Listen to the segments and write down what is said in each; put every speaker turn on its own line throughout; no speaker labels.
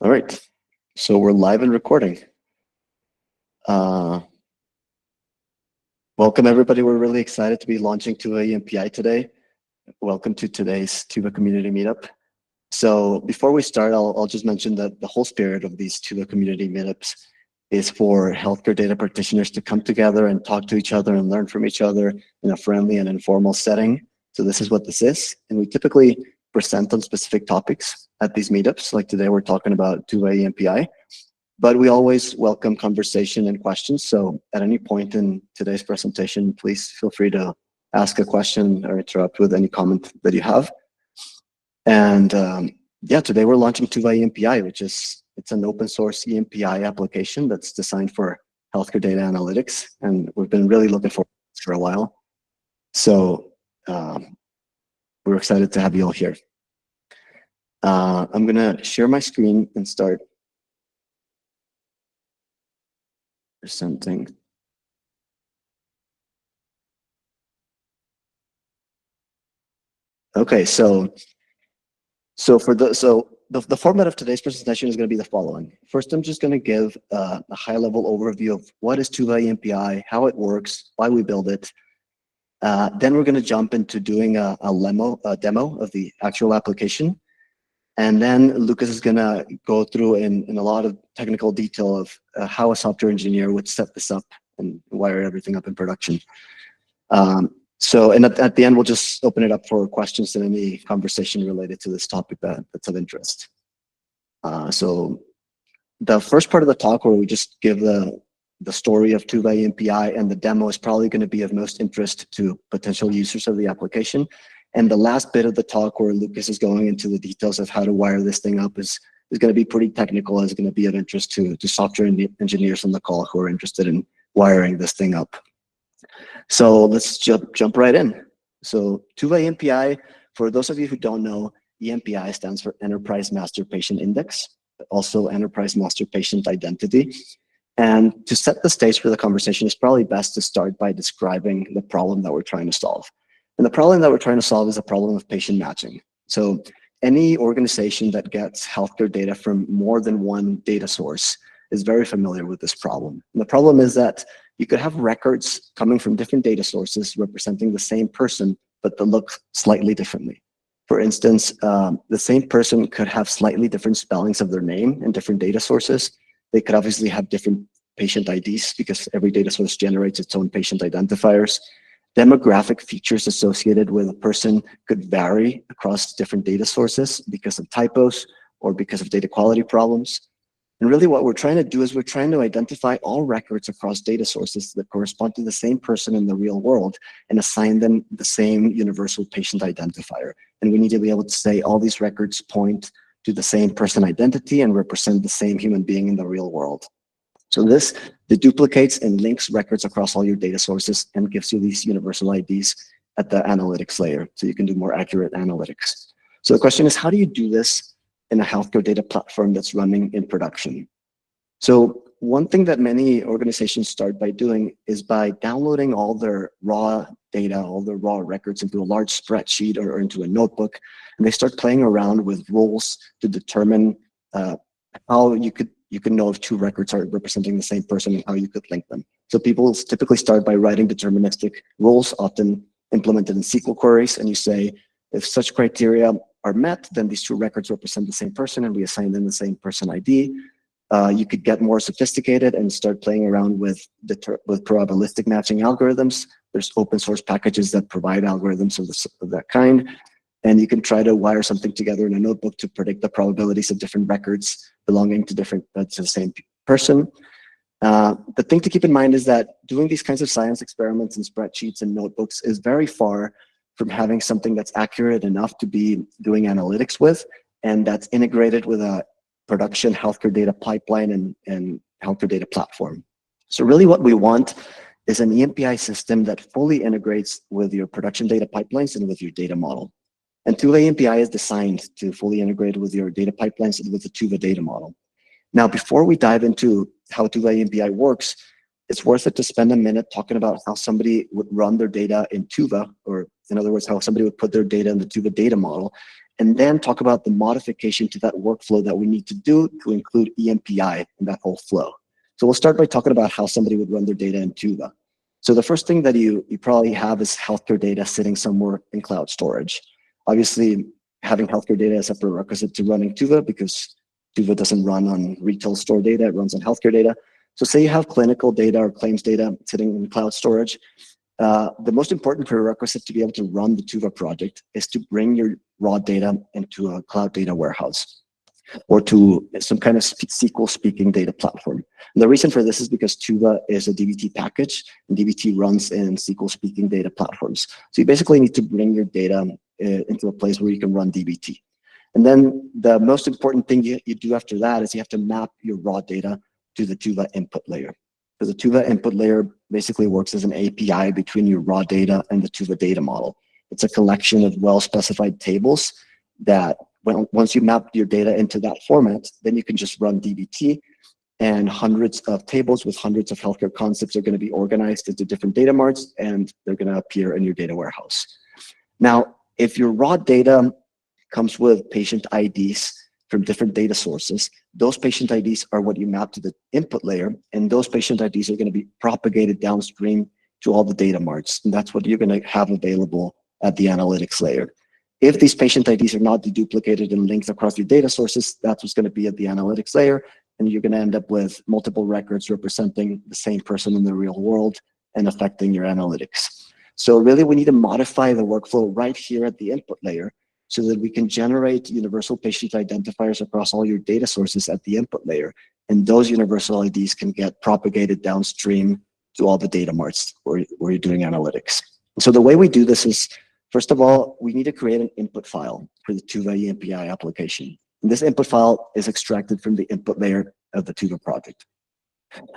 All right, so we're live and recording. Welcome everybody. We're really excited to be launching Tuva EMPI today. Welcome to today's Tuva community meetup. So before we start, I'll just mention that the whole spirit of these Tuva community meetups is for healthcare data practitioners to come together and talk to each other and learn from each other in a friendly and informal setting. So this is what this is. And we typically present on specific topics at these meetups. Like today, we're talking about Tuva EMPI. But we always welcome conversation and questions. So at any point in today's presentation, please feel free to ask a question or interrupt with any comment that you have. And yeah, today we're launching Tuva EMPI, which is, it's an open source EMPI application that's designed for healthcare data analytics. And we've been really looking forward to this for a while. So we're excited to have you all here. I'm gonna share my screen and start presenting. Okay, so the format of today's presentation is going to be the following. First, I'm just going to give a high-level overview of what is Tuva EMPI, how it works, why we build it. Then we're going to jump into doing a demo of the actual application. And then Lucas is going to go through in a lot of technical detail of how a software engineer would set this up and wire everything up in production. And at the end, we'll just open it up for questions and any conversation related to this topic that's of interest. So the first part of the talk, where we just give the story of Tuva EMPI, and the demo is probably going to be of most interest to potential users of the application. And the last bit of the talk, where Lucas is going into the details of how to wire this thing up, is going to be pretty technical. Is going to be of interest to software engineers on the call who are interested in wiring this thing up. So let's jump right in. So Tuva EMPI, for those of you who don't know, EMPI stands for Enterprise Master Patient Index, also Enterprise Master Patient Identity. And to set the stage for the conversation, it's probably best to start by describing the problem that we're trying to solve. And the problem that we're trying to solve is a problem of patient matching. So any organization that gets healthcare data from more than one data source is very familiar with this problem. And the problem is that you could have records coming from different data sources representing the same person, but that look slightly differently. For instance, the same person could have slightly different spellings of their name in different data sources. They could obviously have different patient IDs because every data source generates its own patient identifiers. Demographic features associated with a person could vary across different data sources because of typos or because of data quality problems. And really what we're trying to do is we're trying to identify all records across data sources that correspond to the same person in the real world and assign them the same universal patient identifier. And we need to be able to say all these records point to the same person identity and represent the same human being in the real world. So this deduplicates and links records across all your data sources and gives you these universal IDs at the analytics layer, so you can do more accurate analytics. So the question is, how do you do this in a healthcare data platform that's running in production? So one thing that many organizations start by doing is by downloading all their raw data, all their raw records into a large spreadsheet or into a notebook, and they start playing around with rules to determine how you could know if two records are representing the same person and how you could link them. So people typically start by writing deterministic rules, often implemented in SQL queries, and you say, if such criteria are met, then these two records represent the same person and we assign them the same person ID. You could get more sophisticated and start playing around with probabilistic matching algorithms. There's open source packages that provide algorithms of that kind. And you can try to wire something together in a notebook to predict the probabilities of different records belonging to to the same person. The thing to keep in mind is that doing these kinds of science experiments in spreadsheets and notebooks is very far from having something that's accurate enough to be doing analytics with, and that's integrated with a production healthcare data pipeline and healthcare data platform. So really what we want is an EMPI system that fully integrates with your production data pipelines and with your data model. And Tuva EMPI is designed to fully integrate with your data pipelines and with the Tuva data model. Now, before we dive into how Tuva EMPI works, it's worth it to spend a minute talking about how somebody would run their data in Tuva, or in other words, how somebody would put their data in the Tuva data model, and then talk about the modification to that workflow that we need to do to include EMPI in that whole flow. So we'll start by talking about how somebody would run their data in Tuva. So the first thing that you probably have is healthcare data sitting somewhere in cloud storage. Obviously, having healthcare data is a prerequisite to running Tuva because Tuva doesn't run on retail store data, it runs on healthcare data. So say you have clinical data or claims data sitting in cloud storage, the most important prerequisite to be able to run the Tuva project is to bring your raw data into a cloud data warehouse or to some kind of SQL speaking data platform. And the reason for this is because Tuva is a DBT package, and DBT runs in SQL speaking data platforms. So you basically need to bring your data into a place where you can run DBT. And then the most important thing you do after that is you have to map your raw data to the Tuva input layer. Because the Tuva input layer basically works as an API between your raw data and the Tuva data model. It's a collection of well-specified tables that once you map your data into that format, then you can just run DBT, and hundreds of tables with hundreds of healthcare concepts are going to be organized into different data marts, and they're going to appear in your data warehouse. Now, if your raw data comes with patient IDs from different data sources, those patient IDs are what you map to the input layer, and those patient IDs are going to be propagated downstream to all the data marts, and that's what you're going to have available at the analytics layer. If these patient IDs are not deduplicated and linked across your data sources, that's what's going to be at the analytics layer, and you're going to end up with multiple records representing the same person in the real world and affecting your analytics. So really, we need to modify the workflow right here at the input layer so that we can generate universal patient identifiers across all your data sources at the input layer, and those universal IDs can get propagated downstream to all the data marts where you're doing analytics. So the way we do this is, first of all, we need to create an input file for the Tuva EMPI application. And this input file is extracted from the input layer of the Tuva project.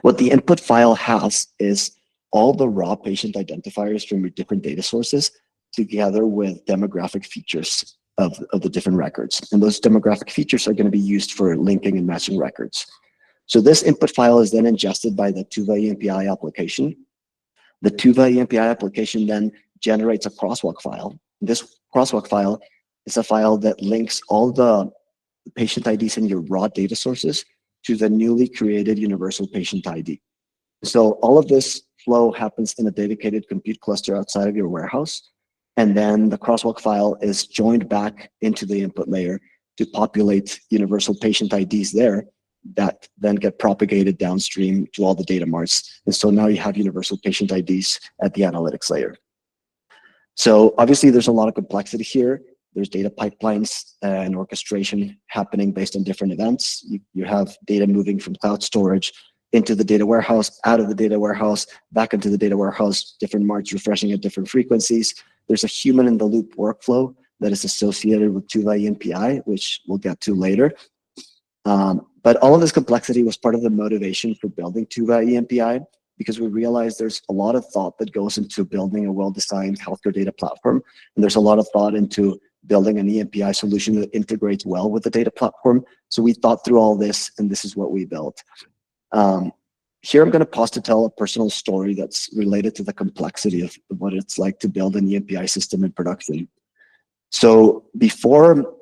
What the input file has is all the raw patient identifiers from your different data sources together with demographic features of the different records. And those demographic features are going to be used for linking and matching records. So this input file is then ingested by the Tuva EMPI application. The Tuva EMPI application then generates a crosswalk file. This crosswalk file is a file that links all the patient IDs in your raw data sources to the newly created universal patient ID. So all of this flow happens in a dedicated compute cluster outside of your warehouse. And then the crosswalk file is joined back into the input layer to populate universal patient IDs there that then get propagated downstream to all the data marts. And so now you have universal patient IDs at the analytics layer. So obviously there's a lot of complexity here. There's data pipelines and orchestration happening based on different events. You have data moving from cloud storage into the data warehouse, out of the data warehouse, back into the data warehouse, different marts refreshing at different frequencies. There's a human in the loop workflow that is associated with Tuva EMPI, which we'll get to later. But all of this complexity was part of the motivation for building Tuva EMPI, because we realized there's a lot of thought that goes into building a well-designed healthcare data platform. And there's a lot of thought into building an EMPI solution that integrates well with the data platform. So we thought through all this, and this is what we built. Here, I'm going to pause to tell a personal story that's related to the complexity of what it's like to build an EMPI system in production. So before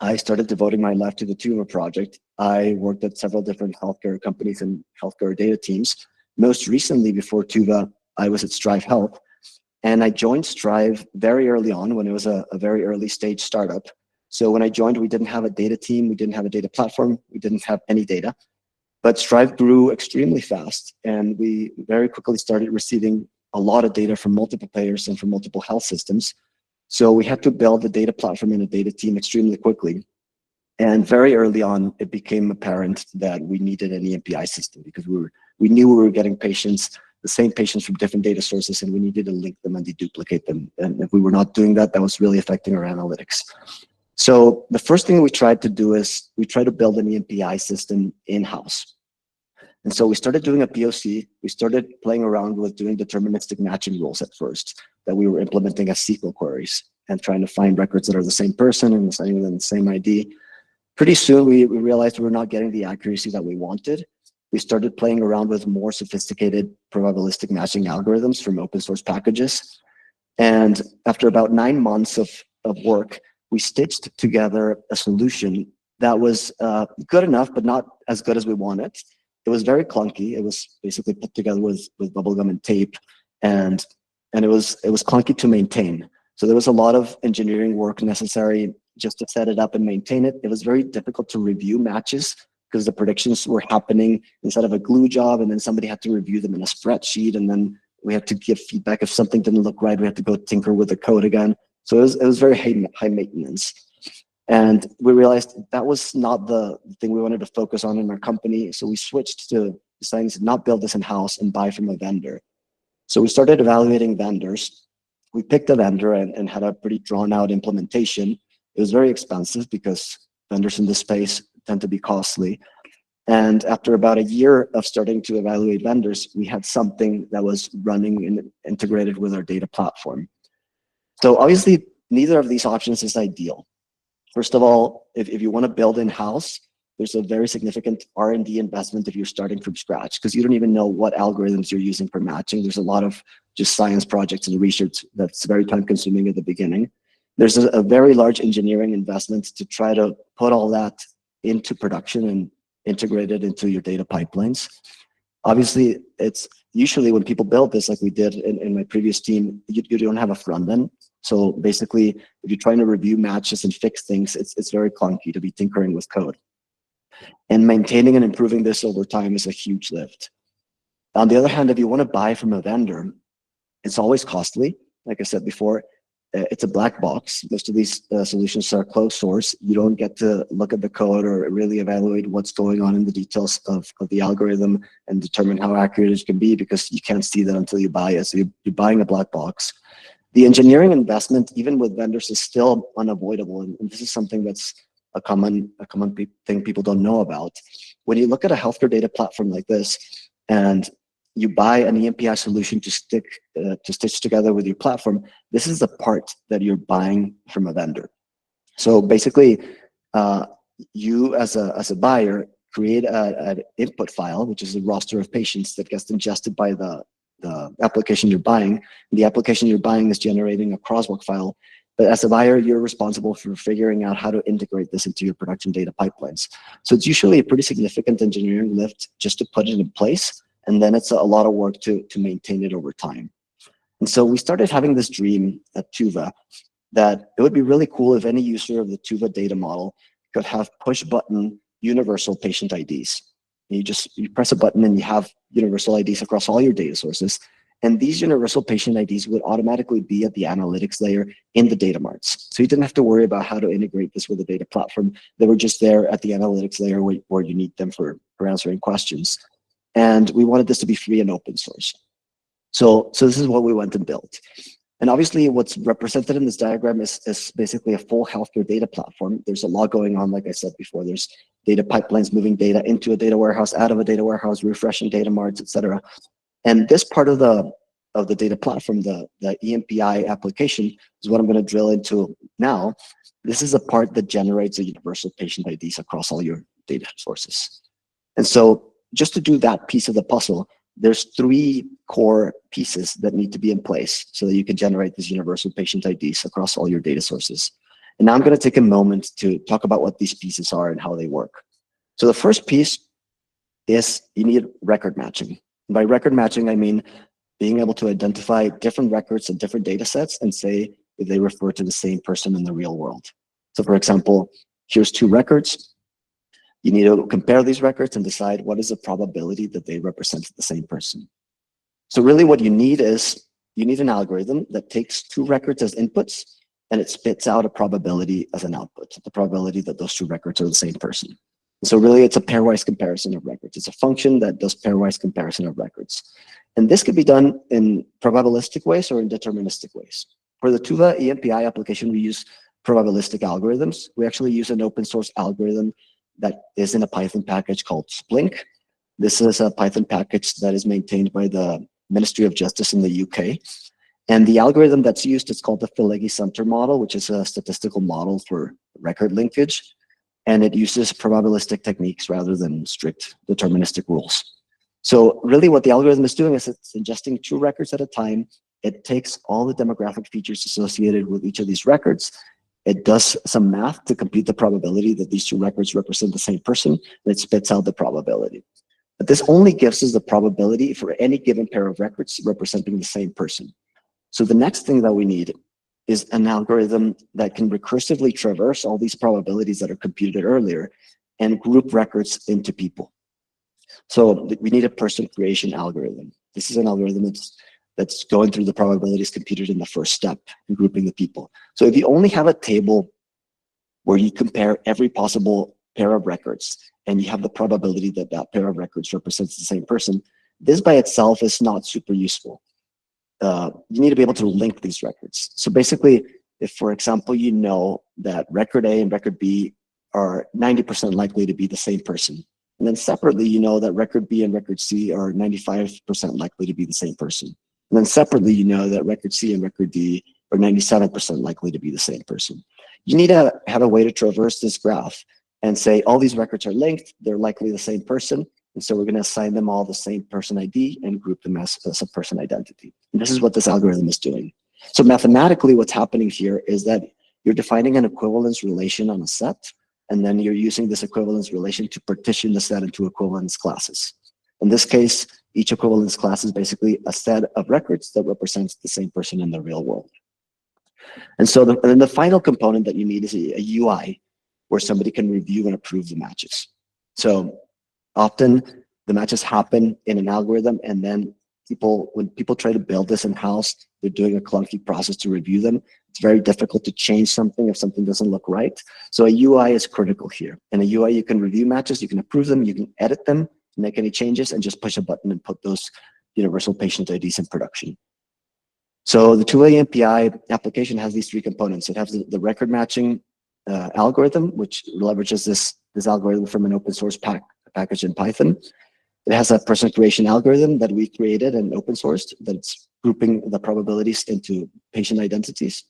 I started devoting my life to the Tuva project, I worked at several different healthcare companies and healthcare data teams. Most recently, before Tuva, I was at Strive Health. And I joined Strive very early on when it was a very early stage startup. So when I joined, we didn't have a data team, we didn't have a data platform, we didn't have any data. But Strive grew extremely fast, and we very quickly started receiving a lot of data from multiple players and from multiple health systems. So we had to build a data platform and a data team extremely quickly. And very early on, it became apparent that we needed an EMPI system because we knew we were getting patients, the same patients from different data sources, and we needed to link them and deduplicate them. And if we were not doing that, that was really affecting our analytics. So the first thing we tried to do is we tried to build an EMPI system in-house. And so we started doing a POC. We started playing around with doing deterministic matching rules at first that we were implementing as SQL queries and trying to find records that are the same person and assigning them the same ID. Pretty soon, we realized we were not getting the accuracy that we wanted. We started playing around with more sophisticated probabilistic matching algorithms from open source packages. And after about 9 months of work, we stitched together a solution that was good enough, but not as good as we wanted. It was very clunky. It was basically put together with bubblegum and tape, and it was clunky to maintain. So there was a lot of engineering work necessary just to set it up and maintain it. It was very difficult to review matches because the predictions were happening inside of a glue job, and then somebody had to review them in a spreadsheet, and then we had to give feedback if something didn't look right. We had to go tinker with the code again. So it was very high maintenance. And we realized that was not the thing we wanted to focus on in our company. So we switched to deciding to not build this in-house and buy from a vendor. So we started evaluating vendors. We picked a vendor and had a pretty drawn out implementation. It was very expensive because vendors in this space tend to be costly. And after about a year of starting to evaluate vendors, we had something that was running and integrated with our data platform. So obviously, neither of these options is ideal. First of all, if you want to build in-house, there's a very significant R&D investment if you're starting from scratch, because you don't even know what algorithms you're using for matching. There's a lot of just science projects and research that's very time-consuming at the beginning. There's a very large engineering investment to try to put all that into production and integrate it into your data pipelines. Obviously, it's usually when people build this, like we did in my previous team, you don't have a front end. So basically, if you're trying to review matches and fix things, it's very clunky to be tinkering with code. And maintaining and improving this over time is a huge lift. On the other hand, if you want to buy from a vendor, it's always costly. Like I said before, it's a black box. Most of these solutions are closed source. You don't get to look at the code or really evaluate what's going on in the details of the algorithm and determine how accurate it can be, because you can't see that until you buy it. So you're buying a black box. The engineering investment, even with vendors, is still unavoidable. And this is something that's a common thing people don't know about. When you look at a healthcare data platform like this, and you buy an EMPI solution to stitch together with your platform, this is the part that you're buying from a vendor. So basically, you as a buyer create an input file, which is a roster of patients that gets ingested by the application you're buying. The application you're buying is generating a crosswalk file. But as a buyer, you're responsible for figuring out how to integrate this into your production data pipelines. So it's usually a pretty significant engineering lift just to put it in place. And then it's a lot of work to maintain it over time. And so we started having this dream at Tuva that it would be really cool if any user of the Tuva data model could have push button universal patient IDs. You press a button and you have universal IDs across all your data sources. And these universal patient IDs would automatically be at the analytics layer in the data marts. So you didn't have to worry about how to integrate this with the data platform. They were just there at the analytics layer where you need them for answering questions. And we wanted this to be free and open source. So this is what we went and built. And obviously what's represented in this diagram is basically a full healthcare data platform. There's a lot going on, like I said before. There's data pipelines moving data into a data warehouse, out of a data warehouse, refreshing data marts, et cetera. And this part of the data platform, the EMPI application, is what I'm going to drill into now. This is a part that generates a universal patient IDs across all your data sources. And so just to do that piece of the puzzle, there's 3 core pieces that need to be in place so that you can generate these universal patient IDs across all your data sources. And now I'm going to take a moment to talk about what these pieces are and how they work. So the first piece is you need record matching. And by record matching, I mean being able to identify different records and different data sets and say if they refer to the same person in the real world. So for example, here's 2 records. You need to compare these records and decide what is the probability that they represent the same person. So really what you need is, you need an algorithm that takes 2 records as inputs and it spits out a probability as an output, the probability that those 2 records are the same person. So really it's a pairwise comparison of records. It's a function that does pairwise comparison of records. And this could be done in probabilistic ways or in deterministic ways. For the Tuva EMPI application, we use probabilistic algorithms. We actually use an open source algorithm that is in a Python package called Splink. This is a Python package that is maintained by the Ministry of Justice in the UK. And the algorithm that's used is called the Filegi-Sumter model, which is a statistical model for record linkage. And it uses probabilistic techniques rather than strict deterministic rules. So really what the algorithm is doing is it's ingesting 2 records at a time. It takes all the demographic features associated with each of these records, It does some math to compute the probability that these two records represent the same person, and it spits out the probability. But this only gives us the probability for any given pair of records representing the same person. So the next thing that we need is an algorithm that can recursively traverse all these probabilities that are computed earlier and group records into people. So we need a person creation algorithm. This is an algorithm that's going through the probabilities computed in the first step and grouping the people. So if you only have a table where you compare every possible pair of records and you have the probability that that pair of records represents the same person, this by itself is not super useful. You need to be able to link these records. So basically, if, for example, you know that record A and record B are 90% likely to be the same person, and then separately, you know that record B and record C are 95% likely to be the same person. And then separately, you know that record C and record D are 97% likely to be the same person. You need to have a way to traverse this graph and say all these records are linked, they're likely the same person, and so we're going to assign them all the same person ID and group them as a person identity. And this is what this algorithm is doing. So mathematically, what's happening here is that you're defining an equivalence relation on a set, and then you're using this equivalence relation to partition the set into equivalence classes. In this case, each equivalence class is basically a set of records that represents the same person in the real world. And so then the final component that you need is a UI where somebody can review and approve the matches. So often the matches happen in an algorithm, and then when people try to build this in-house, they're doing a clunky process to review them. It's very difficult to change something if something doesn't look right. So a UI is critical here. In a UI, you can review matches, you can approve them, you can edit them, make any changes, and just push a button and put those universal patient IDs in production. So the Tuva EMPI application has these three components. It has the record matching algorithm, which leverages this algorithm from an open source package in Python. It has a person creation algorithm that we created and open sourced that's grouping the probabilities into patient identities.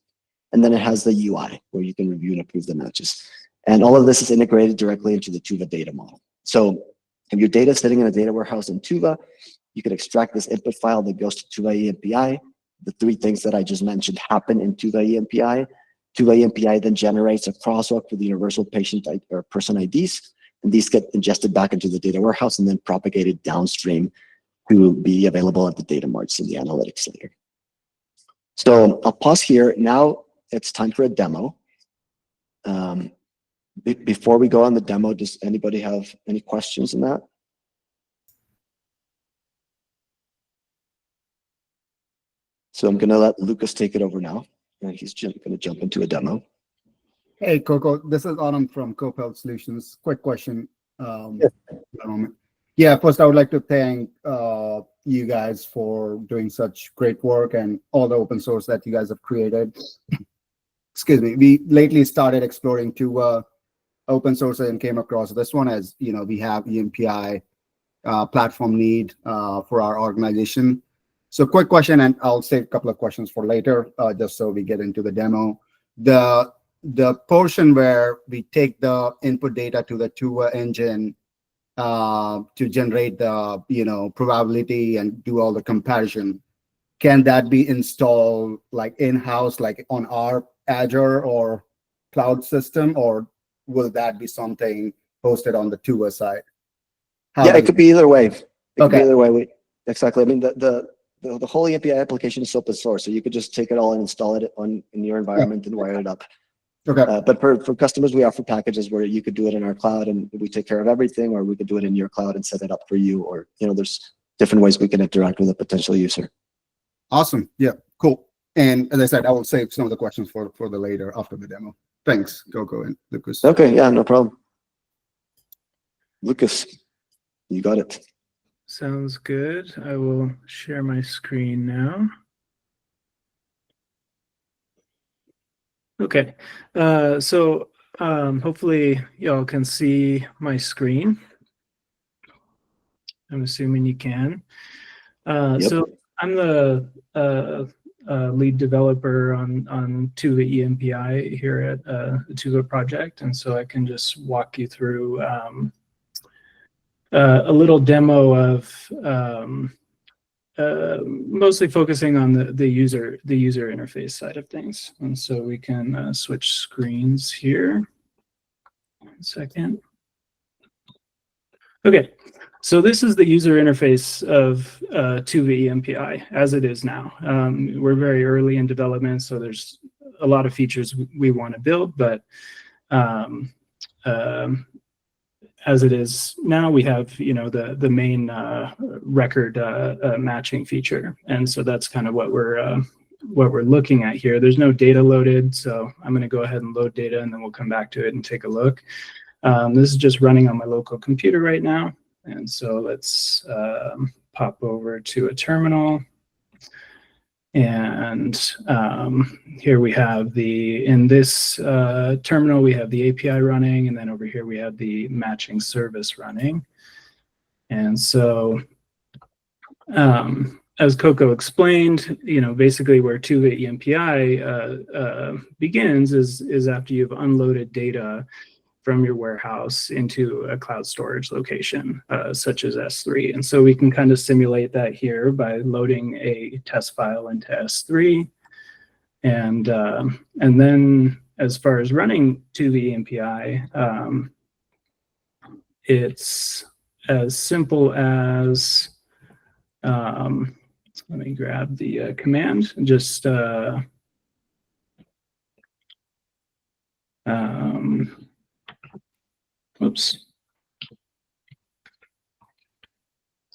And then it has the UI where you can review and approve the matches. And all of this is integrated directly into the Tuva data model. So if your data is sitting in a data warehouse in Tuva, you can extract this input file that goes to Tuva EMPI. The three things that I just mentioned happen in Tuva EMPI. Tuva EMPI then generates a crosswalk for the universal patient or person IDs. And these get ingested back into the data warehouse and then propagated downstream to be available at the data marts in the analytics layer. So I'll pause here. Now it's time for a demo. Before we go on the demo, does anybody have any questions on that? So I'm going to let Lucas take it over now. And he's going to jump into a demo.
Hey, Coco, this is Anand from Copel Solutions. Quick question. Yeah, first I would like to thank you guys for doing such great work and all the open source that you guys have created. Excuse me. We lately started exploring Tuva open source and came across this one as, we have EMPI platform need for our organization. So quick question, and I'll save a couple of questions for later, just so we get into the demo. The portion where we take the input data to the Tuva engine to generate the probability and do all the comparison, can that be installed like in-house, like on our Azure or cloud system, or will that be something hosted on the Tuva side?
It could be either way. It could be either way. Exactly. I mean, the whole EMPI application is open source, so you could just take it all and install it in your environment and wire it up.
Okay.
But for customers, we offer packages where you could do it in our cloud and we take care of everything, or we could do it in your cloud and set it up for you, or there's different ways we can interact with a potential user.
Awesome. Yeah, cool. And as I said, I will save some of the questions for the later after the demo. Thanks, Coco and Lucas.
Okay, yeah, no problem. Lucas, you got it.
Sounds good. I will share my screen now. Okay, so hopefully y'all can see my screen. I'm assuming you can.
Yep.
So I'm the lead developer on Tuva EMPI here at the Tuva project, and so I can just walk you through a little demo of mostly focusing on the user interface side of things. And so we can switch screens here. 1 second. Okay, so this is the user interface of Tuva EMPI as it is now. We're very early in development, so there's a lot of features we want to build, but as it is now, we have the main record matching feature, and so that's kind of what we're looking at here. There's no data loaded, so I'm going to go ahead and load data, and then we'll come back to it and take a look. This is just running on my local computer right now, and so let's pop over to a terminal. And here we have in this terminal, we have the API running, and then over here we have the matching service running. And so as Coco explained, basically where Tuva EMPI begins is after you've unloaded data from your warehouse into a cloud storage location, such as S3. And so we can kind of simulate that here by loading a test file into S3. And then as far as running Tuva EMPI, it's as simple as, let me grab the command, just oops.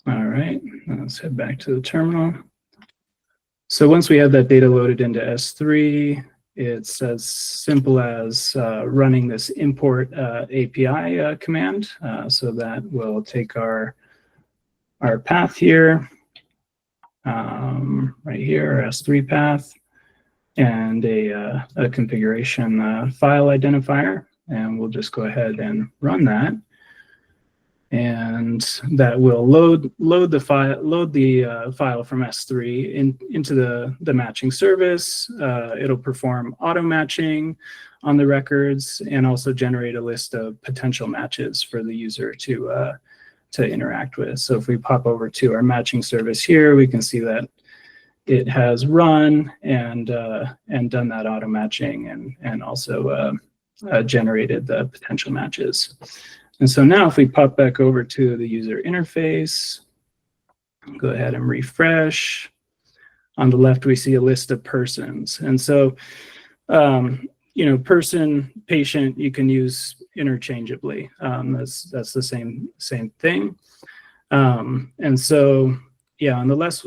All right, let's head back to the terminal. So once we have that data loaded into S3, it's as simple as running this import API command. So that will take our path here, right here, our S3 path, and a configuration file identifier. And we'll just go ahead and run that, and that will load the file from S3 into the matching service. It'll perform auto matching on the records and also generate a list of potential matches for the user to interact with. So if we pop over to our matching service here, we can see that it has run and done that auto matching and also generated the potential matches. And so now if we pop back over to the user interface, go ahead and refresh. On the left, we see a list of persons. And so, person, patient, you can use interchangeably. That's the same thing. And so, yeah, on the left,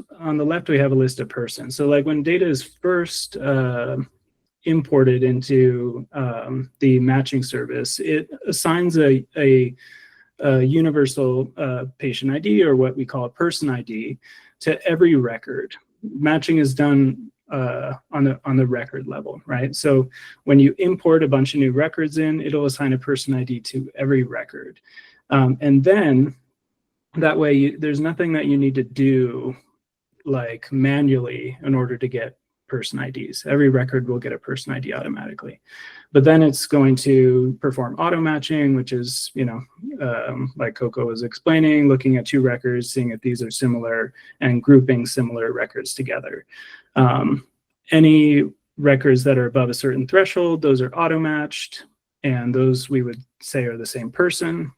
we have a list of persons. So like when data is first imported into the matching service, it assigns a universal patient ID, or what we call a person ID, to every record. Matching is done on the record level, right? So when you import a bunch of new records in, it'll assign a person ID to every record. And then that way, there's nothing that you need to do like manually in order to get person IDs. Every record will get a person ID automatically. But then it's going to perform auto matching, which is, like Coco was explaining, looking at two records, seeing if these are similar and grouping similar records together. Any records that are above a certain threshold, those are auto matched, and those we would say are the same person.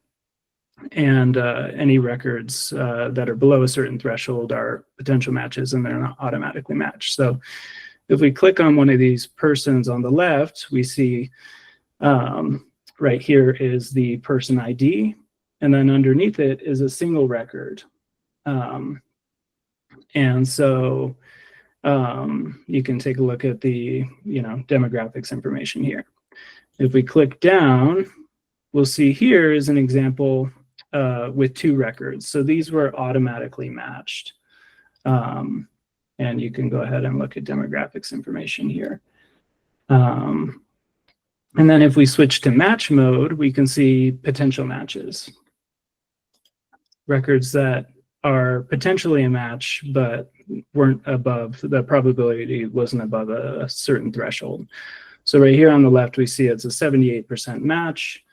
And any records that are below a certain threshold are potential matches, and they're not automatically matched. So if we click on one of these persons on the left, we see right here is the person ID, and then underneath it is a single record. And so you can take a look at the demographics information here. If we click down, we'll see here is an example with two records. So these were automatically matched. And you can go ahead and look at demographics information here. And then if we switch to match mode, we can see potential matches. Records that are potentially a match, but weren't above, the probability wasn't above a certain threshold. So right here on the left, we see it's a 78% match.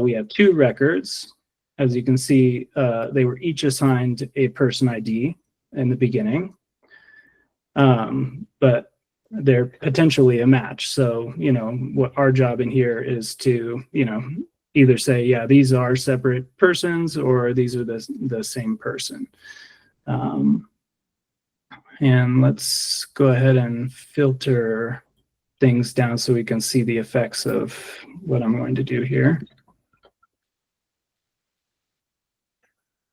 We have two records. As you can see, they were each assigned a person ID. in the beginning, but they're potentially a match. So, you know, what our job in here is to, you know, either say, yeah, these are separate persons, or these are the same person. And let's go ahead and filter things down so we can see the effects of what I'm going to do here.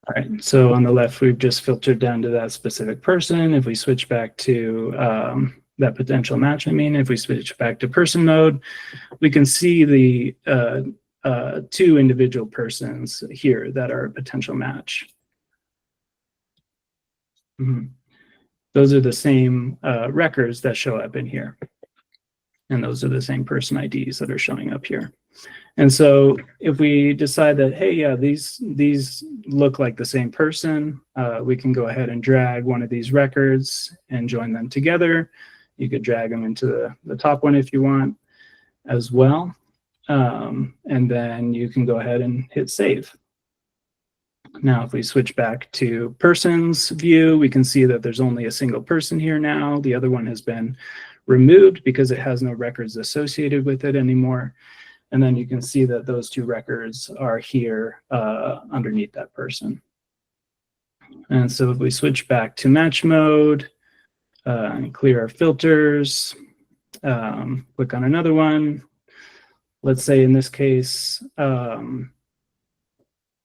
All right, so on the left, we've just filtered down to that specific person. If we switch back to that potential match, if we switch back to person mode, we can see the two individual persons here that are a potential match. Those are the same records that show up in here. And those are the same person IDs that are showing up here. And so if we decide that, hey, yeah, these look like the same person, we can go ahead and drag one of these records and join them together. You could drag them into the top one if you want as well. And then you can go ahead and hit save. Now, if we switch back to persons view, we can see that there's only a single person here now. The other one has been removed because it has no records associated with it anymore. And then you can see that those two records are here underneath that person. And so if we switch back to match mode and clear our filters, click on another one. Let's say in this case,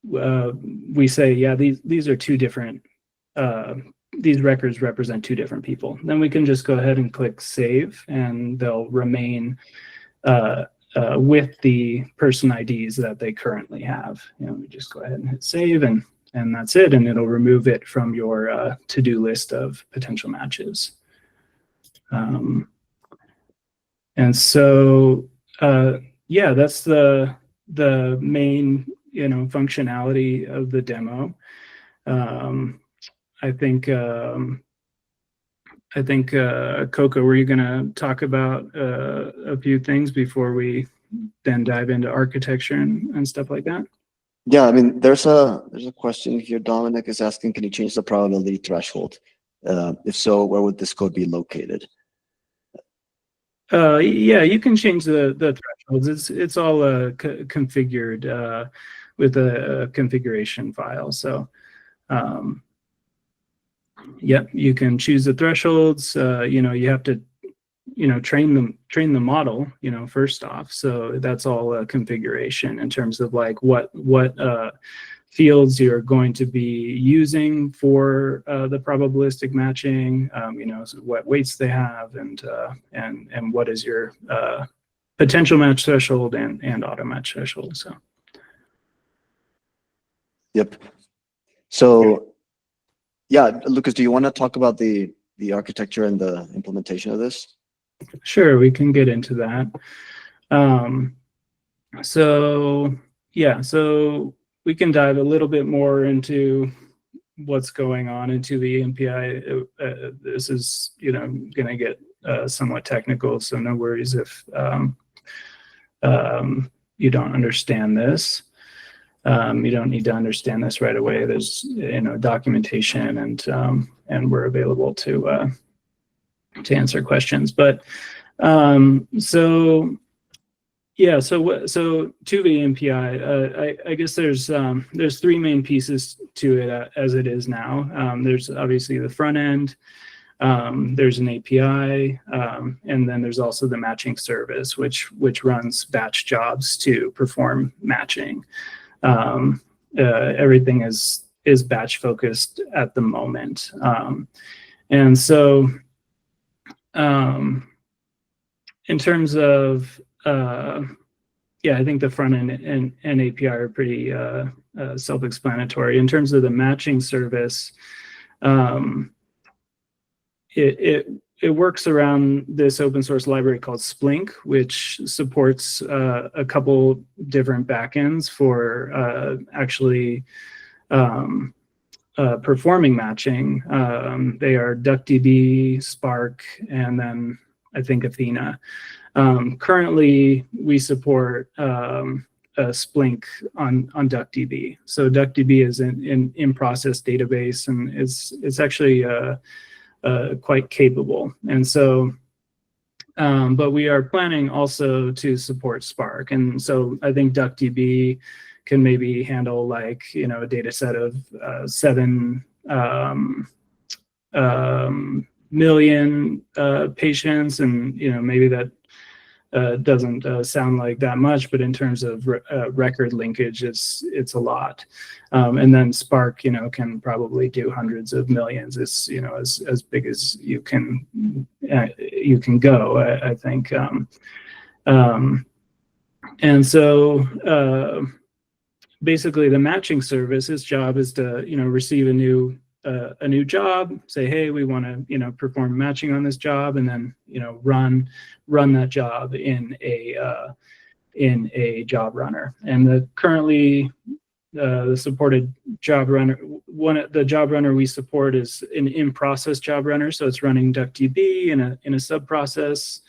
we say, yeah, these are two different, these records represent two different people. Then we can just go ahead and click save, and they'll remain with the person IDs that they currently have. You know, we just go ahead and hit save, and that's it, and it'll remove it from your to-do list of potential matches. And so, yeah, that's the main, you know, functionality of the demo. I think Coco, were you going to talk about a few things before we then dive into architecture and stuff like that?
Yeah, I mean, there's a question here. Dominic is asking, can you change the probability threshold? If so, where would this code be located?
Yeah, you can change the thresholds. It's all configured with a configuration file. So, yep, you can choose the thresholds. You know, you have to, you know, train the model, you know, first off. So that's all configuration in terms of like what fields you're going to be using for the probabilistic matching, you know, so what weights they have, and what is your potential match threshold and auto match threshold. So.
Yep. So, yeah, Lucas, do you want to talk about the architecture and the implementation of this?
Sure, we can get into that. So, yeah, so we can dive a little bit more into what's going on into the MPI. This is, you know, going to get somewhat technical, so no worries if you don't understand this. You don't need to understand this right away. There's, you know, documentation, and we're available to answer questions. But so yeah, so Tuva EMPI, I guess there's three main pieces to it as it is now. There's obviously the front end. There's an API, and then there's also the matching service, which runs batch jobs to perform matching. Everything is batch focused at the moment. And so in terms of, yeah, I think the front end and API are pretty self-explanatory. In terms of the matching service, it works around this open source library called Splink, which supports a couple different backends for actually performing matching. They are DuckDB, Spark, and then I think Athena. Currently, we support Splink on DuckDB. So DuckDB is an in-process database, and it's actually quite capable. And so, but we are planning also to support Spark. And so I think DuckDB can maybe handle like, a data set of 7 million patients, and maybe that doesn't sound like that much, but in terms of record linkage, it's a lot. And then Spark, can probably do hundreds of millions. It's as big as you can go, I think. And so basically, the matching service, its job is to receive a new job, say, hey, we want to perform matching on this job, and then run that job in a job runner. And currently the supported job runner, the job runner we support is an in-process job runner, so it's running DuckDB in a sub process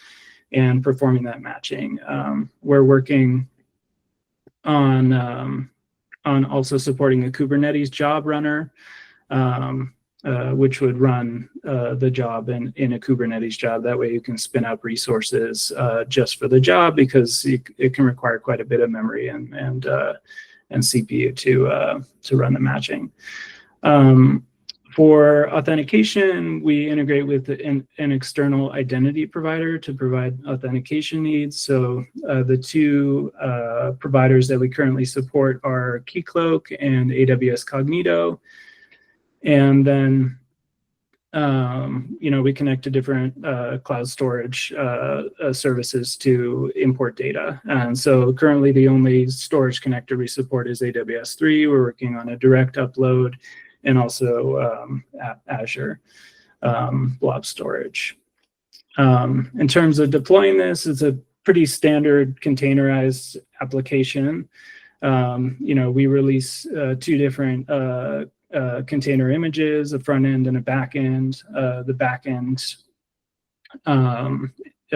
and performing that matching. We're working on also supporting a Kubernetes job runner, which would run the job in a Kubernetes job. That way you can spin up resources just for the job, because it can require quite a bit of memory and CPU to run the matching. For authentication, we integrate with an external identity provider to provide authentication needs. So the 2 providers that we currently support are Keycloak and AWS Cognito. And then, we connect to different cloud storage services to import data. And so currently the only storage connector we support is AWS 3. We're working on a direct upload, and also Azure blob storage. In terms of deploying this, it's a pretty standard containerized application. We release 2 different container images, a front end and a back end. The back end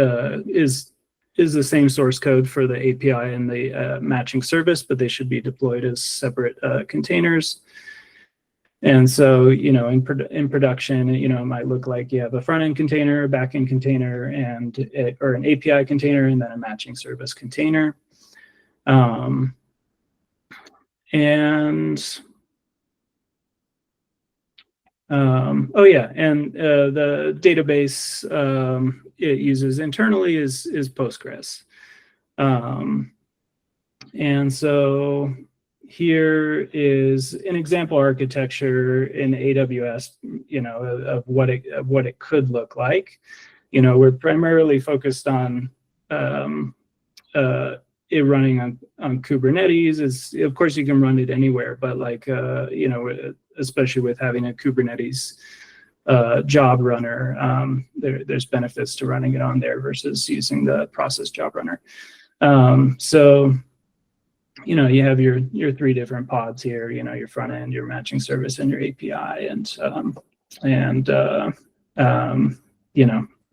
is the same source code for the API and the matching service, but they should be deployed as separate containers. And so, in production, it might look like you have a front end container, a back end container, or an API container, and then a matching service container. The database it uses internally is Postgres. And so here is an example architecture in AWS, of what it could look like. We're primarily focused on it running on Kubernetes. Of course, you can run it anywhere, but especially with having a Kubernetes job runner, there's benefits to running it on there versus using the process job runner. So you have your 3 different pods here, your front end, your matching service, and your API.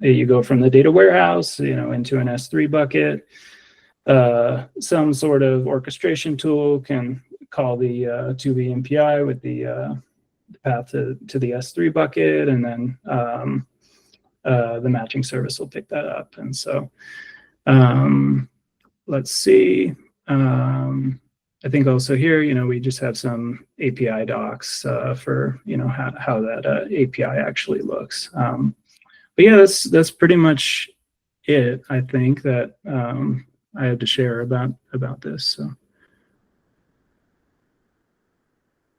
You go from the data warehouse, into an S3 bucket. Some sort of orchestration tool can call the Tuva EMPI with the path to the S3 bucket, and then the matching service will pick that up. And so let's see. I think also here, we just have some API docs for how that API actually looks. But yeah, that's pretty much it. I think that I had to share about this. So.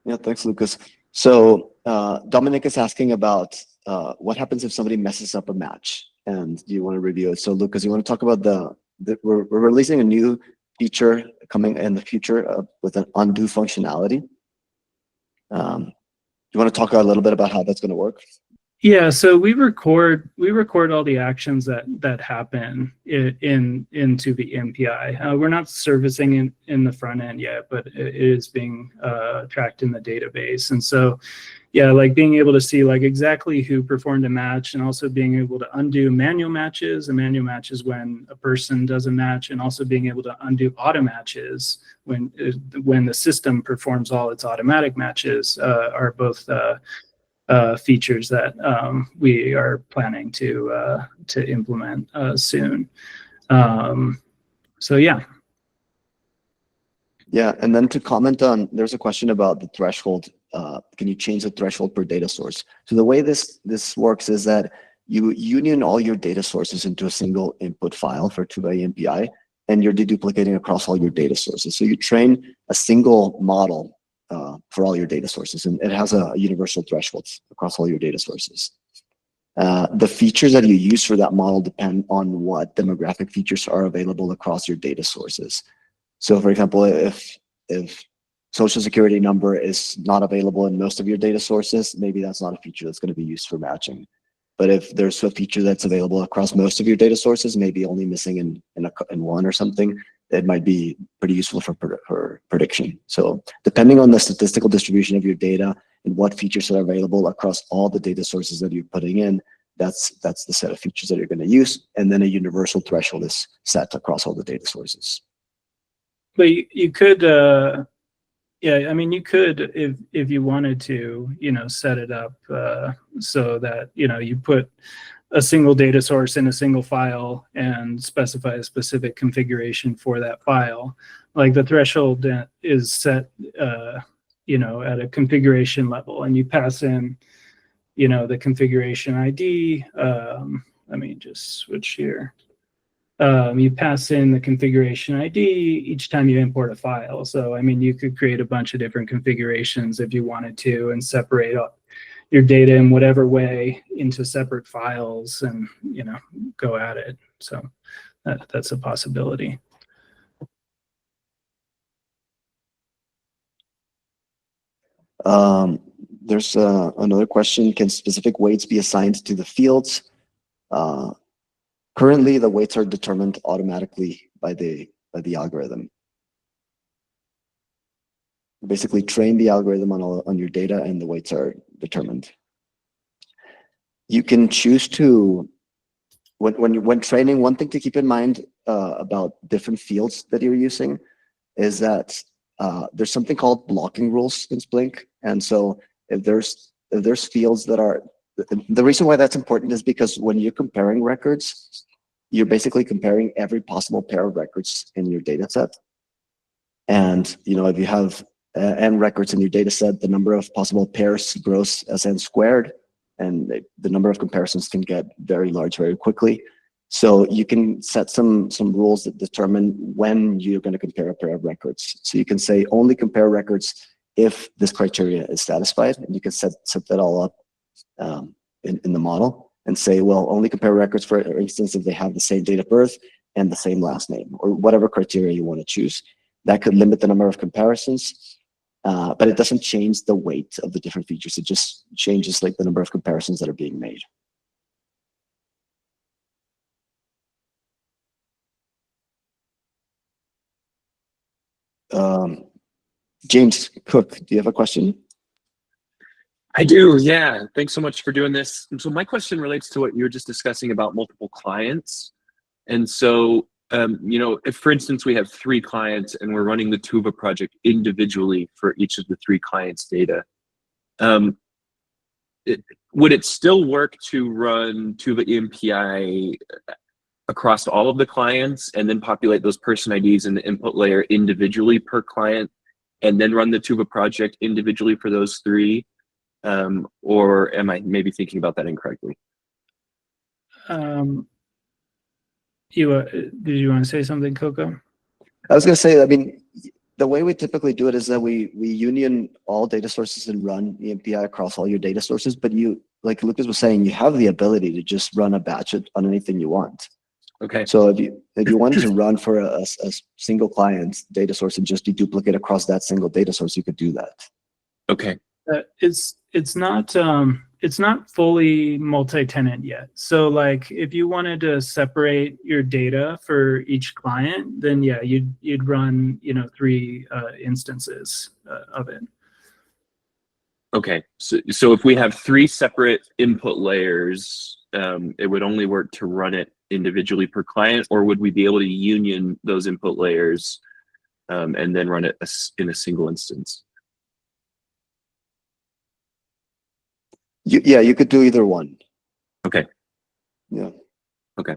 Yeah, thanks, Lucas. So Dominic is asking about what happens if somebody messes up a match, and do you want to review it? So Lucas, you want to talk about we're releasing a new feature coming in the future with an undo functionality. You want to talk a little bit about how that's going to work?
Yeah, so we record all the actions that happen in Tuva EMPI. We're not servicing in the front end yet, but it is being tracked in the database. And so, yeah, like being able to see like exactly who performed a match, and also being able to undo manual matches. A manual match is when a person does a match, and also being able to undo auto matches when the system performs all its automatic matches are both features that we are planning to implement soon. So yeah.
Yeah, and then to comment on, there's a question about the threshold. Can you change the threshold per data source? So the way this works is that you union all your data sources into a single input file for Tuva EMPI, and you're deduplicating across all your data sources. So you train a single model for all your data sources, and it has a universal threshold across all your data sources. The features that you use for that model depend on what demographic features are available across your data sources. So for example, if social security number is not available in most of your data sources, maybe that's not a feature that's going to be used for matching. But if there's a feature that's available across most of your data sources, maybe only missing in one or something, it might be pretty useful for prediction. So depending on the statistical distribution of your data and what features are available across all the data sources that you're putting in, that's the set of features that you're going to use. And then a universal threshold is set across all the data sources.
But you could, yeah, I mean, you could, if you wanted to, set it up so that, you put a single data source in a single file and specify a specific configuration for that file. Like the threshold is set, at a configuration level, and you pass in, the configuration ID. Let me just switch here. You pass in the configuration ID each time you import a file. So, I mean, you could create a bunch of different configurations if you wanted to, and separate up your data in whatever way into separate files, and, go at it. So that's a possibility.
There's another question. Can specific weights be assigned to the fields? Currently, the weights are determined automatically by the algorithm. Basically, train the algorithm on your data, and the weights are determined. You can choose to, when training, one thing to keep in mind about different fields that you're using is that there's something called blocking rules in Splink, and so if there's fields that are, the reason why that's important is because when you're comparing records, you're basically comparing every possible pair of records in your data set. And if you have n records in your data set, the number of possible pairs grows as n squared, and the number of comparisons can get very large very quickly. So you can set some rules that determine when you're going to compare a pair of records. So you can say only compare records if this criteria is satisfied, and you can set that all up in the model, and say, well, only compare records, for instance, if they have the same date of birth and the same last name, or whatever criteria you want to choose. That could limit the number of comparisons, but it doesn't change the weight of the different features. It just changes like the number of comparisons that are being made. James Cook, do you have a question?
I do, yeah. Thanks so much for doing this. So my question relates to what you were just discussing about multiple clients. And so, if, for instance, we have 3 clients and we're running the Tuva project individually for each of the 3 clients' data, would it still work to run Tuva EMPI across all of the clients and then populate those person IDs in the input layer individually per client, and then run the Tuva project individually for those 3? Or am I maybe thinking about that incorrectly?
Did you want to say something, Coco?
I was going to say, I mean, the way we typically do it is that we union all data sources and run EMPI across all your data sources. But you, like Lucas was saying, you have the ability to just run a batch on anything you want. Okay. So if you wanted to run for a single client data source and just deduplicate across that single data source, you could do that.
Okay.
It's not it's not fully multi-tenant yet. So like if you wanted to separate your data for each client, then yeah, you'd run, you know, 3 instances of it.
Okay, so if we have 3 separate input layers, it would only work to run it individually per client, or would we be able to union those input layers and then run it in a single instance?
Yeah, you could do either one.
Okay.
Yeah.
Okay.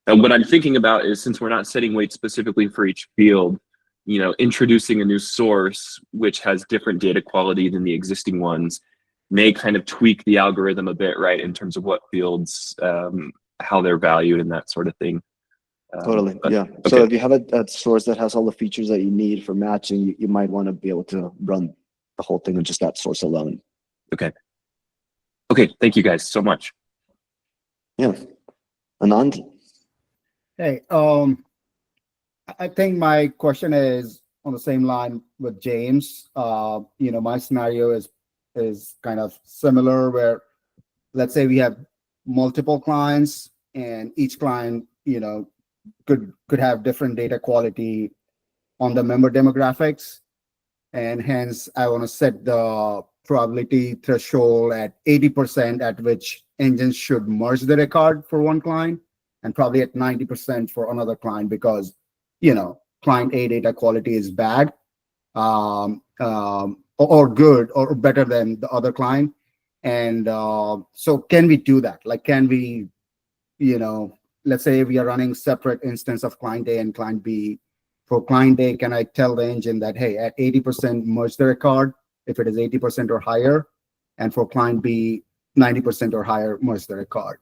And what I'm thinking about is, since we're not setting weights specifically for each field, you know, introducing a new source which has different data quality than the existing ones may kind of tweak the algorithm a bit, right, in terms of what fields, how they're valued and that sort of thing.
Totally.
But,
Yeah.
okay.
So if you have a source that has all the features that you need for matching, you might want to be able to run the whole thing on just that source alone.
Okay. Okay. Thank you guys so much.
Yeah. Anand?
Hey, I think my question is on the same line with James. You know, my scenario is kind of similar, where let's say we have multiple clients, and each client, you know, could have different data quality on the member demographics, and hence I want to set the probability threshold at 80%, at which engines should merge the record for one client, and probably at 90% for another client, because, you know, client A data quality is bad, or good, or better than the other client. And so can we do that? Like, can we, you know, let's say we are running separate instance of client A and client B. For client A, can I tell the engine that, hey, at 80% merge the record if it is 80% or higher, and for client B, 90% or higher merge the record?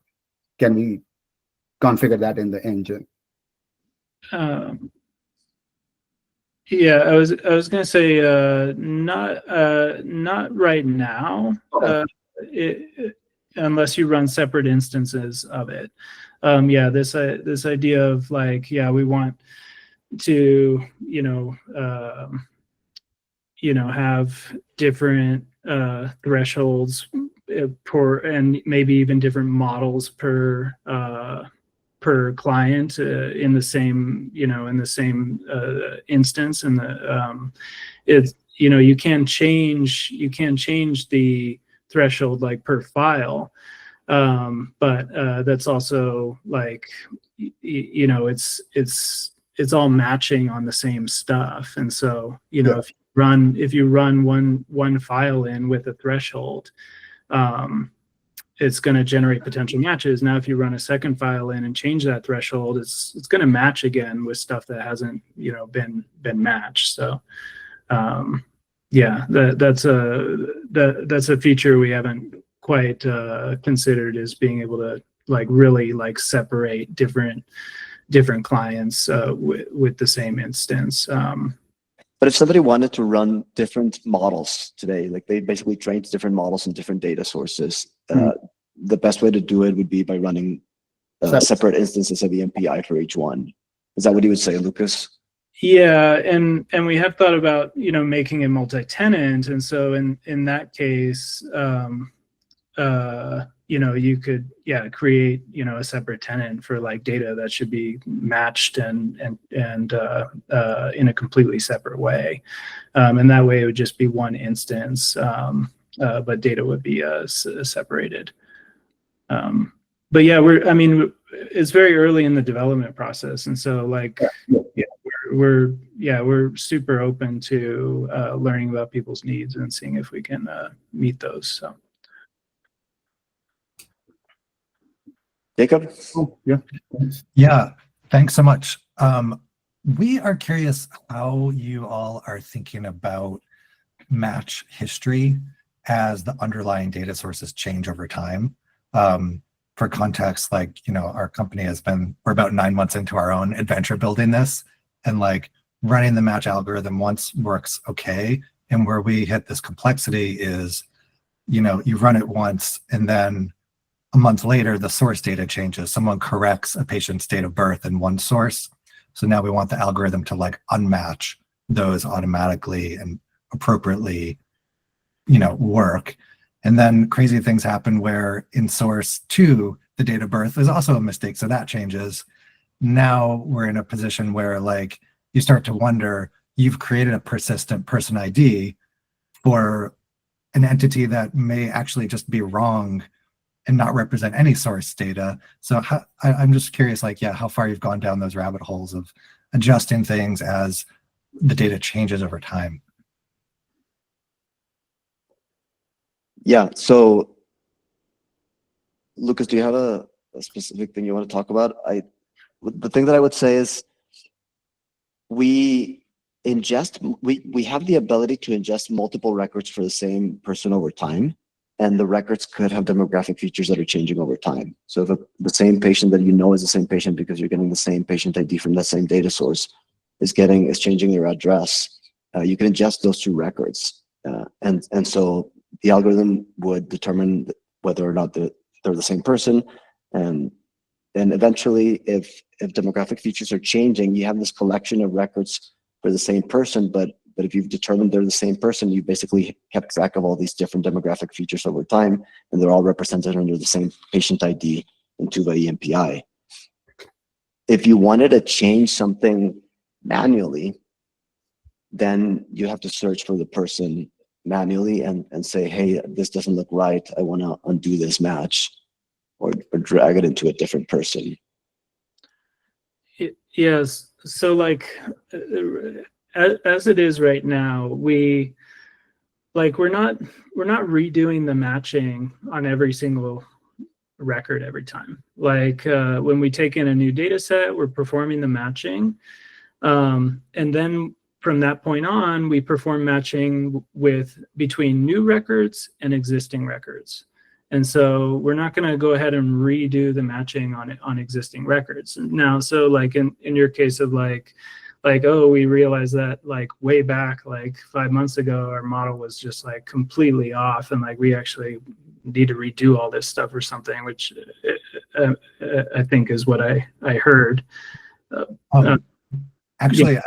Can we configure that in the engine?
Yeah, I was gonna say not right now, unless you run separate instances of it. Yeah, this idea of like, yeah, we want to have different thresholds and maybe even different models per client in the same instance. And it's, you can change the threshold like per file, but that's also like, it's all matching on the same stuff. And so, if you run one file in with a threshold, it's going to generate potential matches. Now, if you run a second file in and change that threshold, it's going to match again with stuff that hasn't, been matched. So, yeah, that's a feature we haven't quite considered, is being able to like really like separate different clients with the same instance.
But if somebody wanted to run different models today, like they basically trained different models and different data sources, the best way to do it would be by running separate instances of EMPI for each one. Is that what you would say, Lucas?
Yeah, and we have thought about making it multi-tenant, and so in that case, you could create a separate tenant for like data that should be matched and in a completely separate way, and that way it would just be one instance, but data would be separated. But yeah, it's very early in the development process, and so like we're super open to learning about people's needs and seeing if we can meet those. So.
Jacob?
Oh, yeah.
Yeah, thanks so much. We are curious how you all are thinking about match history as the underlying data sources change over time. For context, like, our company we're about 9 months into our own adventure building this, and like running the match algorithm once works okay. And where we hit this complexity is, you run it once and then a month later, the source data changes. Someone corrects a patient's date of birth in one source. So now we want the algorithm to like unmatch those automatically and appropriately, work. And then crazy things happen where in source 2, the date of birth is also a mistake. So that changes. Now we're in a position where like you start to wonder, you've created a persistent person ID for an entity that may actually just be wrong and not represent any source data. So I'm just curious, like, yeah, how far you've gone down those rabbit holes of adjusting things as the data changes over time.
Yeah. So, Lucas, do you have a specific thing you want to talk about? The thing that I would say is we have the ability to ingest multiple records for the same person over time, and the records could have demographic features that are changing over time. So if the same patient that you know is the same patient because you're getting the same patient ID from the same data source is changing their address, you can ingest those two records, and so the algorithm would determine whether or not they're the same person, and eventually, if demographic features are changing, you have this collection of records for the same person, but if you've determined they're the same person, you basically kept track of all these different demographic features over time, and they're all represented under the same patient ID in Tuva EMPI. If you wanted to change something manually, then you have to search for the person manually and say, hey, this doesn't look right. I want to undo this match, or drag it into a different person.
Yes. So like as it is right now, we're not redoing the matching on every single record every time. Like when we take in a new data set, we're performing the matching. And then from that point on, we perform matching between new records and existing records. And so we're not going to go ahead and redo the matching on existing records. Now, so like in your case of like, oh, we realized that like way back, like 5 months ago, our model was just like completely off. And like, we actually need to redo all this stuff or something, which I think is what I heard.
Actually, yeah.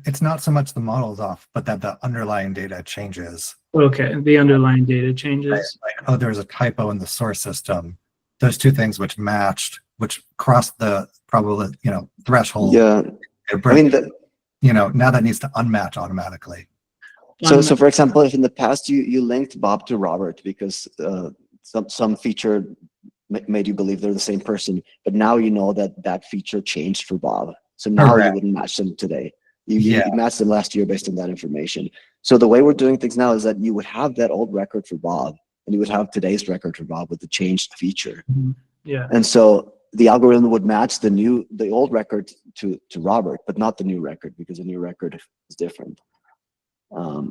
It's not so much the model's off, but that the underlying data changes.
Okay, the underlying data changes.
Like, oh, there's a typo in the source system. Those two things which matched, which crossed the probably, threshold.
Yeah, I mean,
now that needs to unmatch automatically.
So for example, if in the past you linked Bob to Robert because some feature made you believe they're the same person, but now you know that feature changed for Bob. So now you wouldn't match them today. You matched them last year based on that information. So the way we're doing things now is that you would have that old record for Bob, and you would have today's record for Bob with the changed feature.
Yeah.
And so the algorithm would match the old record to Robert, but not the new record because the new record is different. But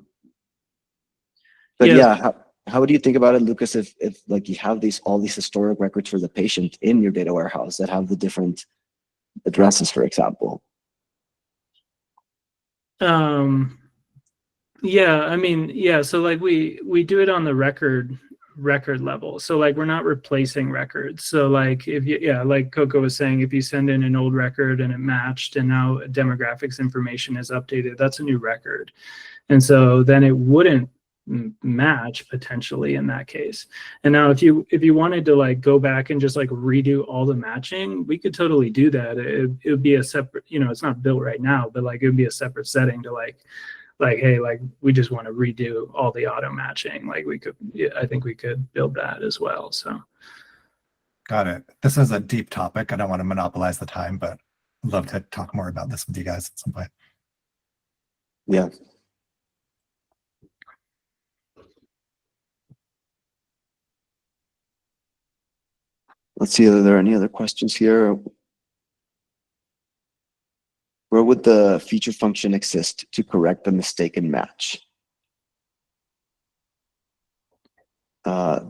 yeah, how do you think about it, Lucas? If like you have all these historic records for the patient in your data warehouse that have the different addresses, for example?
Yeah, I mean, yeah, so like we do it on the record level. So like we're not replacing records. So like like Coco was saying, if you send in an old record and it matched and now demographics information is updated, that's a new record. And so then it wouldn't match potentially in that case. And now if you wanted to like go back and just like redo all the matching, we could totally do that. It would be a separate, it's not built right now, but like it would be a separate setting to like, hey, like we just want to redo all the auto matching. Like I think we could build that as well. So.
Got it. This is a deep topic. I don't want to monopolize the time, but I'd love to talk more about this with you guys at some point.
Yeah. Let's see, are there any other questions here? Where would the feature function exist to correct the mistaken match? I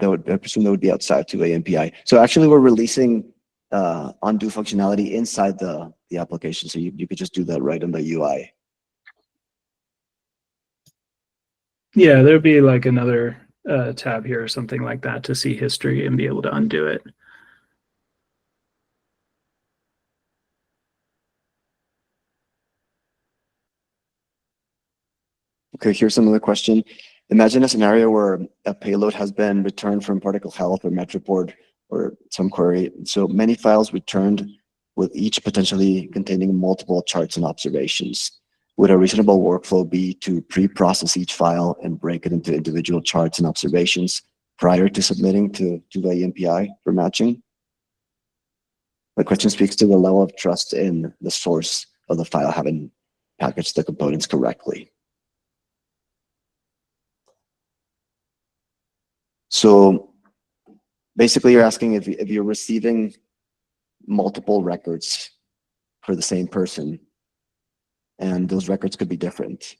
presume that would be outside Tuva EMPI. So actually, we're releasing undo functionality inside the application, so you could just do that right in the UI.
Yeah, there'd be like another tab here or something like that to see history and be able to undo it.
Okay, here's another question. Imagine a scenario where a payload has been returned from particle health or Metriport or some query. So many files returned with each potentially containing multiple charts and observations. Would a reasonable workflow be to pre-process each file and break it into individual charts and observations prior to submitting to Tuva EMPI for matching? The question speaks to the level of trust in the source of the file having packaged the components correctly. So basically you're asking if you're receiving multiple records for the same person, and those records could be different.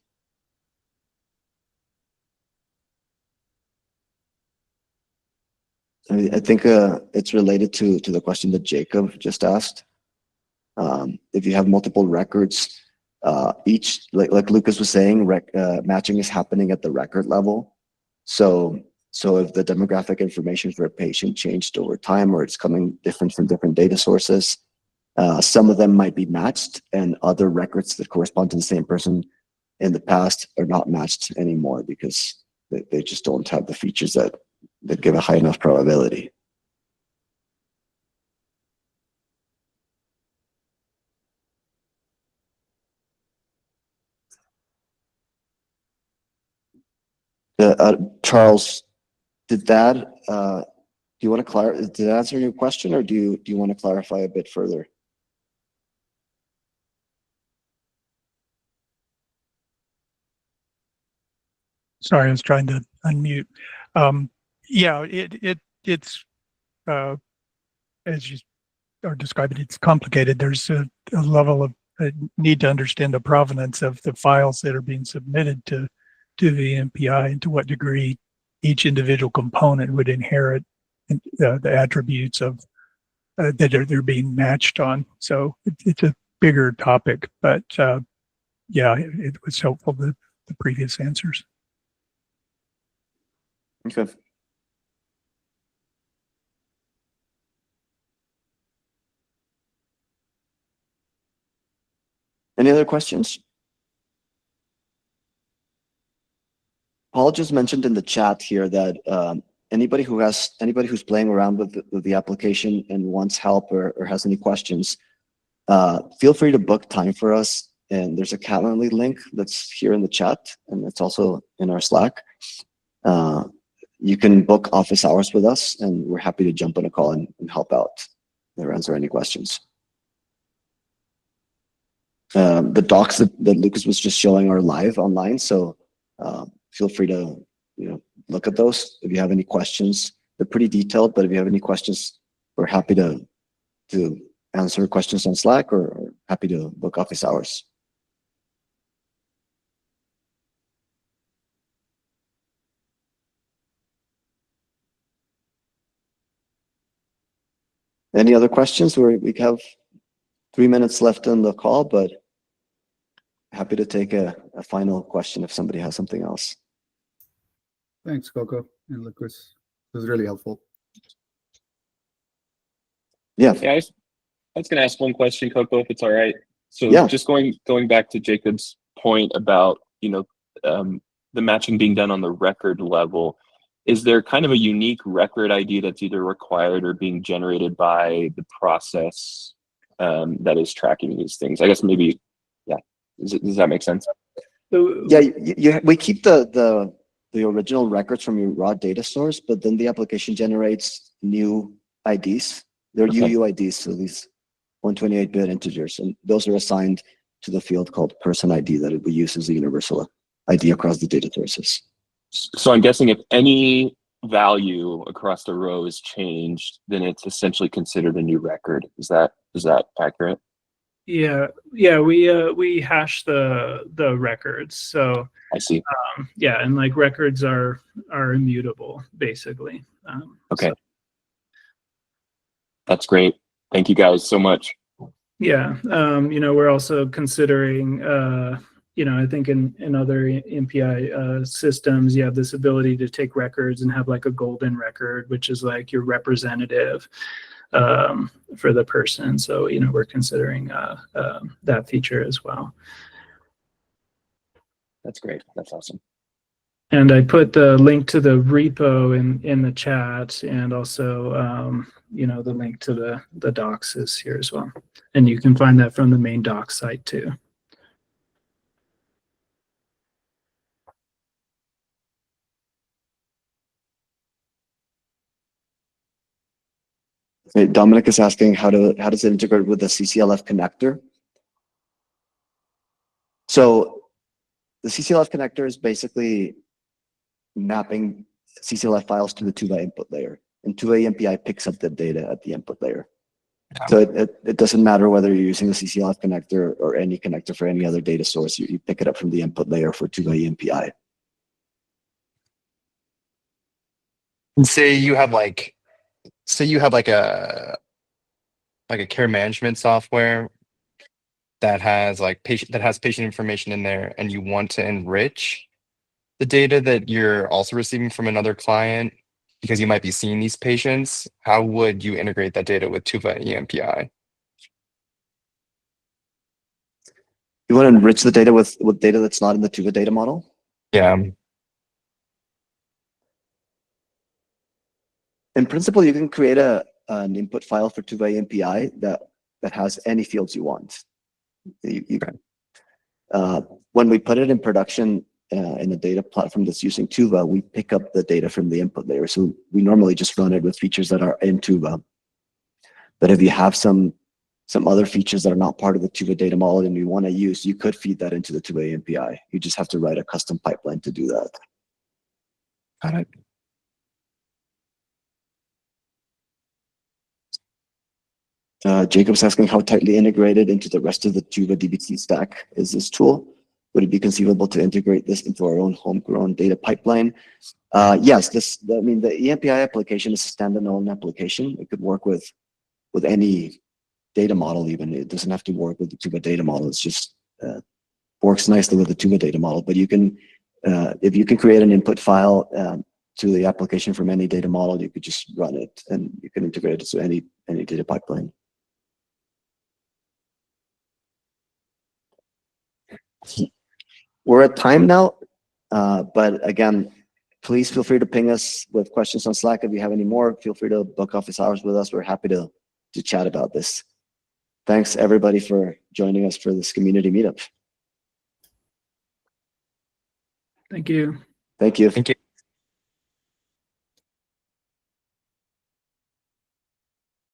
I think it's related to the question that Jacob just asked. If you have multiple records, each, like Lucas was saying, matching is happening at the record level. So if the demographic information for a patient changed over time, or it's coming different from different data sources, some of them might be matched, and other records that correspond to the same person in the past are not matched anymore because they just don't have the features that give a high enough probability. Charles, did that do you want to clarify? Did that answer your question, or do you want to clarify a bit further?
Sorry, I was trying to unmute. Yeah, it's as you are describing, it's complicated. There's a level of need to understand the provenance of the files that are being submitted to the MPI, and to what degree each individual component would inherit the attributes of that they're being matched on. So it's a bigger topic, but yeah, it was helpful, the previous answers.
Okay. Any other questions? Paul just mentioned in the chat here that anybody who's playing around with the application and wants help or has any questions, feel free to book time for us. And there's a Calendly link that's here in the chat, and it's also in our Slack. You can book office hours with us, and we're happy to jump on a call and help out or answer any questions. The docs that Lucas was just showing are live online, so feel free to look at those if you have any questions. They're pretty detailed, but if you have any questions, we're happy to answer questions on Slack, or happy to book office hours. Any other questions? We have 3 minutes left in the call, but happy to take a final question if somebody has something else.
Thanks, Coco and Lucas. It was really helpful.
Yeah, I was going to ask one question, Coco, if it's all right. So
yeah,
just going back to Jacob's point about the matching being done on the record level. Is there kind of a unique record ID that's either required or being generated by the process that is tracking these things? I guess maybe, yeah. Does that make sense?
Yeah, we keep the original records from your raw data source, but then the application generates new IDs. They're UUIDs, so these 128-bit integers, and those are assigned to the field called person ID that we use as a universal ID across the data sources.
So I'm guessing if any value across the row is changed, then it's essentially considered a new record. Is that accurate?
Yeah, we hash the records. So
I see.
Yeah, and like records are immutable, basically.
Okay. So. That's great. Thank you guys so much.
Yeah, we're also considering I think in other MPI systems, you have this ability to take records and have like a golden record, which is like your representative for the person. So, we're considering that feature as well.
That's great. That's awesome.
And I put the link to the repo in the chat, and also the link to the docs is here as well. And you can find that from the main docs site too.
Okay, Dominic is asking how does it integrate with the CCLF connector? So the CCLF connector is basically mapping CCLF files to the Tuva input layer, and Tuva EMPI picks up the data at the input layer. So it doesn't matter whether you're using the CCLF connector or any connector for any other data source. You pick it up from the input layer for Tuva EMPI.
And say you have like a care management software that has patient information in there, and you want to enrich the data that you're also receiving from another client because you might be seeing these patients. How would you integrate that data with Tuva EMPI?
You want to enrich the data with data that's not in the Tuva data model?
Yeah.
In principle, you can create an input file for Tuva EMPI that has any fields you want. When we put it in production in a data platform that's using Tuva, we pick up the data from the input layer. So we normally just run it with features that are in Tuva. But if you have some other features that are not part of the Tuva data model and you want to use, you could feed that into the Tuva EMPI. You just have to write a custom pipeline to do that.
Got it.
Jacob's asking how tightly integrated into the rest of the Tuva DBT stack is this tool? Would it be conceivable to integrate this into our own homegrown data pipeline? Yes, the EMPI application is a standalone application. It could work with any data model even. It doesn't have to work with the Tuva data model. It's just works nicely with the Tuva data model. But you can, if you can create an input file to the application from any data model, you could just run it and you can integrate it to any data pipeline. We're at time now, but again, please feel free to ping us with questions on Slack. If you have any more, feel free to book office hours with us. We're happy to chat about this. Thanks everybody for joining us for this community meetup.
Thank you.
Thank you.
Thank you.